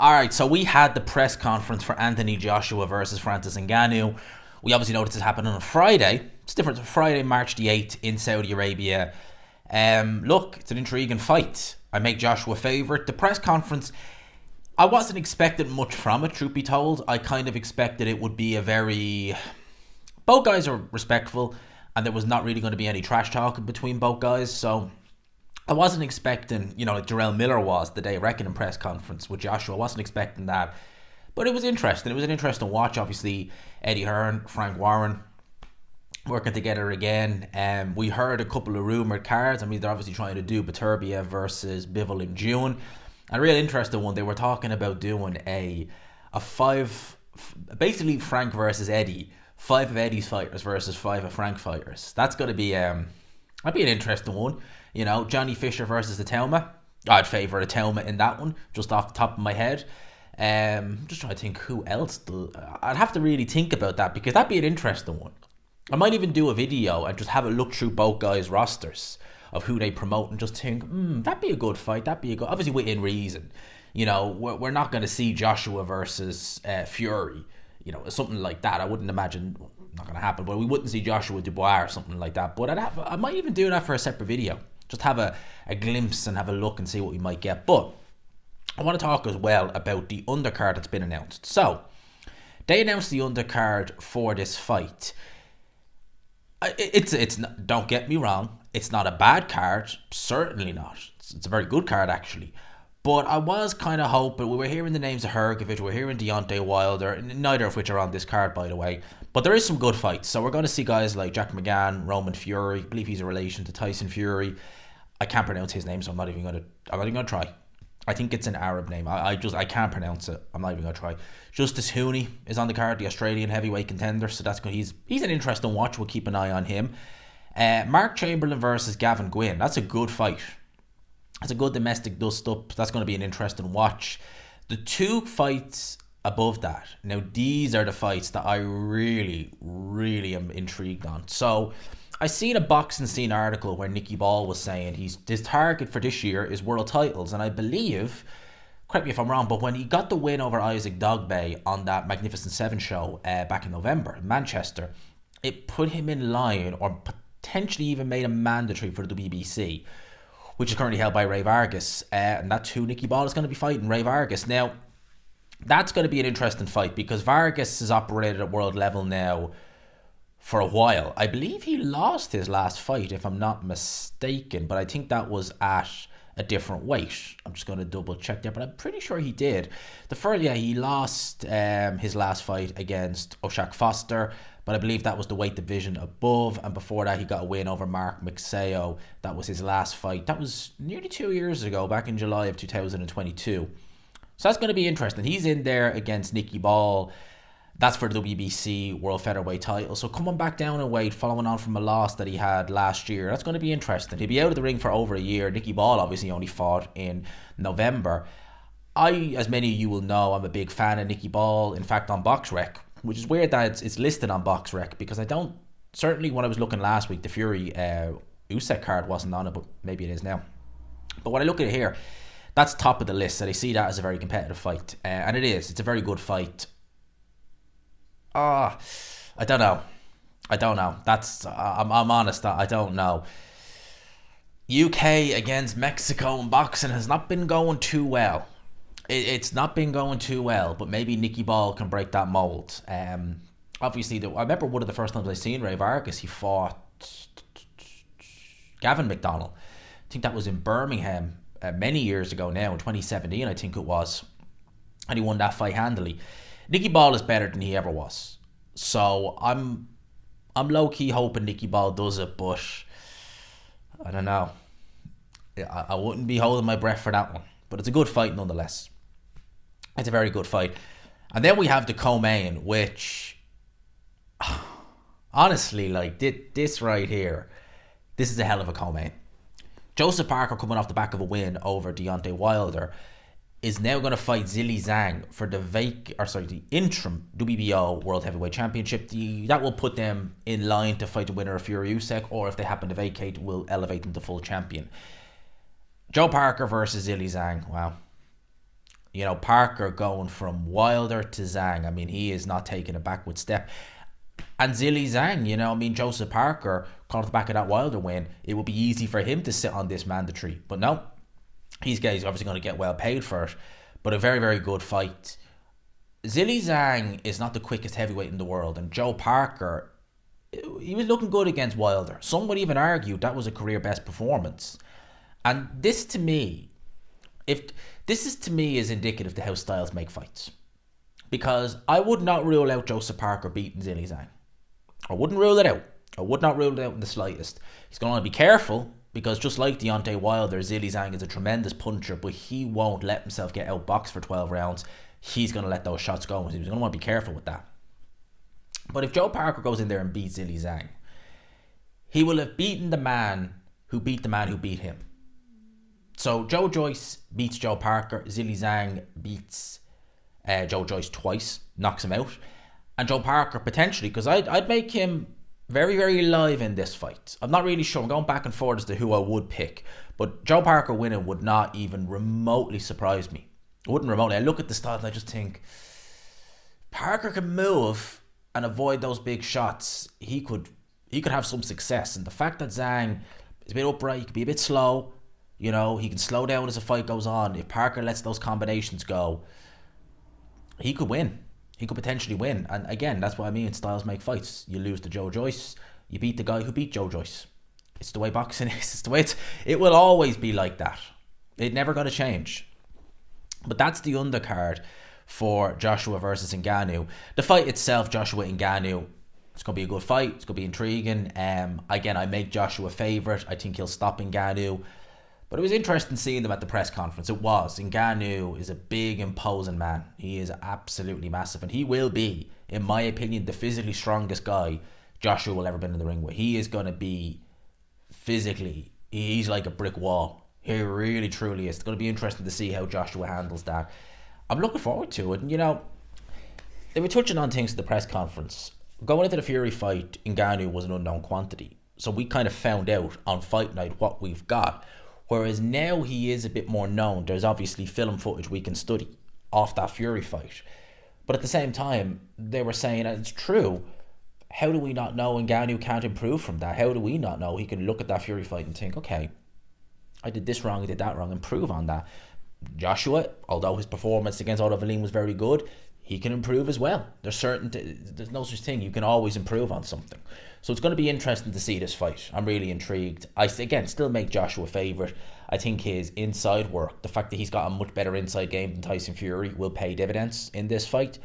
All right, so we had the press conference for Anthony Joshua versus Francis Ngannou. We obviously know this is happening on a Friday. It's different. It's Friday, March the 8th in Saudi Arabia. Look, it's an intriguing fight. I make Joshua favourite. The press conference, I wasn't expecting much from it, truth be told. I kind of expected it would be a very... Both guys are respectful, and there was not really going to be any trash talking between both guys, so... I wasn't expecting, like Jarrell Miller was the day reckoning press conference with Joshua. I wasn't expecting that. But it was interesting. It was an interesting watch. Obviously, Eddie Hearn, Frank Warren working together again. We heard a couple of rumoured cards. I mean, they're obviously trying to do Beterbiev versus Bivol in June. A real interesting one. They were talking about doing a five, basically Frank versus Eddie. 5 of Eddie's fighters versus 5 of Frank fighters. That's going to be, that'd be an interesting one. Johnny Fisher versus Atelma. I'd favour Atelma in that one, just off the top of my head. Just trying to think who else. I'd have to really think about that because that'd be an interesting one. I might even do a video and just have a look through both guys' rosters of who they promote and just think, that'd be a good fight. That'd be a good, obviously within reason. We're not going to see Joshua versus Fury. Something like that. I wouldn't imagine, not going to happen, but we wouldn't see Joshua Dubois or something like that. But I might even do that for a separate video. Just have a glimpse and have a look and see what we might get. But I want to talk as well about the undercard that's been announced. So, they announced the undercard for this fight. It's not, don't get me wrong, it's not a bad card. Certainly not. It's a very good card, actually. But I was kind of hoping, we were hearing the names of Hrgovic, we're hearing Deontay Wilder, neither of which are on this card, by the way. But there is some good fights. So we're going to see guys like Jack McGann, Roman Fury. I believe he's a relation to Tyson Fury. I can't pronounce his name, so I'm not even going to try. I think it's an Arab name. I can't pronounce it. I'm not even going to try. Justice Hooney is on the card, the Australian heavyweight contender. So that's good. He's an interesting watch. We'll keep an eye on him. Mark Chamberlain versus Gavin Gwynn. That's a good fight. That's a good domestic dust-up. That's going to be an interesting watch. The 2 fights above that. Now, these are the fights that I really, really am intrigued on. So, I seen a boxing scene article where Nikki Ball was saying his target for this year is world titles. And I believe, correct me if I'm wrong, but when he got the win over Isaac Dogbe on that Magnificent 7 show back in November in Manchester, it put him in line or potentially even made him mandatory for the WBC, which is currently held by Ray Vargas. And that's who Nikki Ball is going to be fighting, Ray Vargas. Now, that's going to be an interesting fight because Vargas has operated at world level now for a while. I believe he lost his last fight, if I'm not mistaken, but I think that was at a different weight. I'm just going to double check there, but I'm pretty sure he did. He lost his last fight against Oshak Foster, but I believe that was the weight division above, and before that he got a win over Mark McSayo. That was his last fight. That was nearly 2 years ago, back in July of 2022. So that's going to be interesting. He's in there against Nikki Ball. That's for the WBC World Featherweight title. So coming back down in weight, following on from a loss that he had last year, that's going to be interesting. He'll be out of the ring for over a year. Nikki Ball obviously only fought in November. As many of you will know, I'm a big fan of Nikki Ball. In fact, on BoxRec, which is weird that it's listed on BoxRec because certainly when I was looking last week, the Fury Usyk card wasn't on it, but maybe it is now. But when I look at it here, that's top of the list. So they see that as a very competitive fight. And it is. It's a very good fight. I don't know. I'm honest. I don't know. UK against Mexico in boxing has not been going too well. It's not been going too well, but maybe Nikki Ball can break that mold. Obviously, I remember one of the first times I seen Ray Vargas, he fought Gavin McDonald. I think that was in Birmingham many years ago now, in 2017, I think it was. And he won that fight handily. Nikki Ball is better than he ever was. So I'm low-key hoping Nikki Ball does it, but I don't know. I wouldn't be holding my breath for that one. But it's a good fight nonetheless. It's a very good fight. And then we have the co-main, which honestly, like this right here, this is a hell of a co-main. Joseph Parker, coming off the back of a win over Deontay Wilder, is now going to fight Zilli Zang for the interim WBO World Heavyweight Championship. That will put them in line to fight the winner of Fury Usyk, or if they happen to vacate, will elevate them to full champion. Joe Parker versus Zilli Zang. Wow. You know, Parker going from Wilder to Zhang. I mean, he is not taking a backward step. And Zilli Zhang, you know, I mean, Joseph Parker, caught off the back of that Wilder win, it would be easy for him to sit on this mandatory. But no, he's obviously going to get well paid for it. But a very, very good fight. Zilli Zhang is not the quickest heavyweight in the world. And Joe Parker, he was looking good against Wilder. Some would even argue that was a career best performance. And this to me, is indicative to how styles make fights. Because I would not rule out Joseph Parker beating Zilli Zhang. I wouldn't rule it out. I would not rule it out in the slightest. He's going to be careful because just like Deontay Wilder, Zilli Zhang is a tremendous puncher, but he won't let himself get outboxed for 12 rounds. He's going to let those shots go. He's going to want to be careful with that. But if Joe Parker goes in there and beats Zilli Zhang, he will have beaten the man who beat him. So Joe Joyce beats Joe Parker. Zilli Zhang beats Joe Joyce twice, knocks him out. And Joe Parker potentially, because I'd make him very, very live in this fight. I'm not really sure. I'm going back and forth as to who I would pick. But Joe Parker winning would not even remotely surprise me. It wouldn't remotely. I look at the style and I just think, Parker can move and avoid those big shots. He could have some success. And the fact that Zhang is a bit upright, he could be a bit slow. You know, he can slow down as the fight goes on. If Parker lets those combinations go, he could win. He could potentially win. And again, that's what I mean. Styles make fights. You lose to Joe Joyce. You beat the guy who beat Joe Joyce. It's the way boxing is. It's the way it will always be like that. It's never going to change. But that's the undercard for Joshua versus Ngannou. The fight itself, Joshua Ngannou, it's going to be a good fight. It's going to be intriguing. Again, I make Joshua favourite. I think he'll stop Ngannou. But it was interesting seeing them at the press conference. It was. Ngannou is a big, imposing man. He is absolutely massive. And he will be, in my opinion, the physically strongest guy Joshua will ever been in the ring with. He is going to be physically, he's like a brick wall. He really, truly is. It's going to be interesting to see how Joshua handles that. I'm looking forward to it. And, you know, they were touching on things at the press conference. Going into the Fury fight, Ngannou was an unknown quantity. So we kind of found out on fight night what we've got. Whereas now he is a bit more known. There's obviously film footage we can study off that Fury fight. But at the same time, they were saying, and it's true, how do we not know Ngannou can't improve from that? How do we not know he can look at that Fury fight and think, okay, I did this wrong, I did that wrong, improve on that. Joshua, although his performance against Otto Wallin was very good, he can improve as well. There's no such thing. You can always improve on something. So it's going to be interesting to see this fight. I'm really intrigued. I, again, still make Joshua favourite. I think his inside work, the fact that he's got a much better inside game than Tyson Fury, will pay dividends in this fight.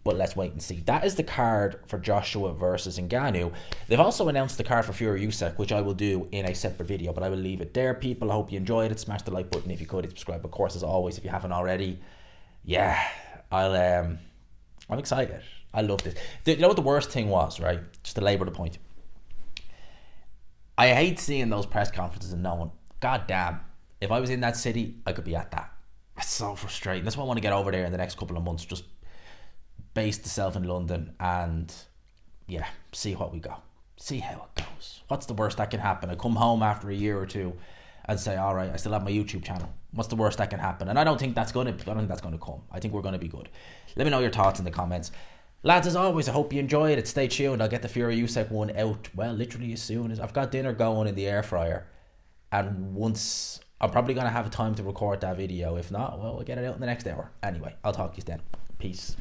But let's wait and see. That is the card for Joshua versus Ngannou. They've also announced the card for Fury Usyk, which I will do in a separate video, but I will leave it there, people. I hope you enjoyed it. Smash the like button if you could. Subscribe, of course, as always, if you haven't already. Yeah, I'm excited. I love this. You know what the worst thing was, right? Just to labour the point. I hate seeing those press conferences and knowing, God damn, if I was in that city, I could be at that. It's so frustrating. That's why I want to get over there in the next couple of months. Just base myself in London and, yeah, see what we got. See how it goes. What's the worst that can happen? I come home after a year or two and say, all right, I still have my YouTube channel. What's the worst that can happen? And I don't think that's going to come. I think we're going to be good. Let me know your thoughts in the comments. Lads, as always, I hope you enjoyed it. Stay tuned. I'll get the Fury Usyk one out, well, literally as soon as I've got dinner going in the air fryer. And once, I'm probably going to have time to record that video. If not, well, we'll get it out in the next hour. Anyway, I'll talk to you then. Peace.